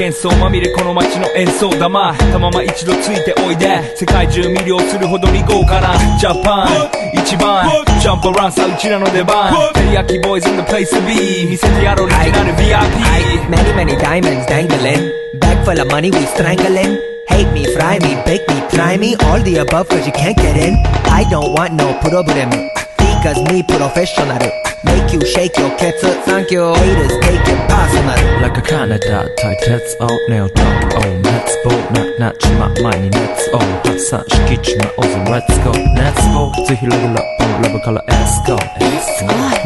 喧騒まみれこの街の演奏玉たまま一度ついておいで世界中魅了するほどに豪華なジャパン一番ジャンプアランさうちらの出番テリヤキボーイズ in the place to be 見せてやろうリジナル VIP Many many diamonds dangling Bag full of money we strangling Hate me, fry me, bake me, try me All the above cause you can't get in I don't want no problem Because me professional Make you shake your cats Thank you Haters take it personal Like a Canada tight tets out now talk oh let's go knock 치마 많이 let's go 확산시키지마 어서 let's go let's go 더 힐러힐러 러브 컬러 let's go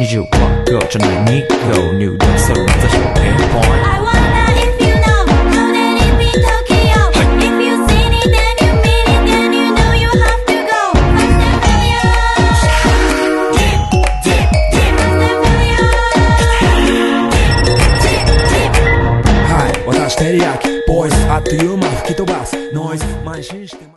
니주 walk go 전화 니고 new dance solo 다시 pinpoint I wonder if you know that it be Tokyo If you seen it then you mean it then you know you have to goはい私テリヤキボーイズあっという間吹き飛ばすノイズ慢心して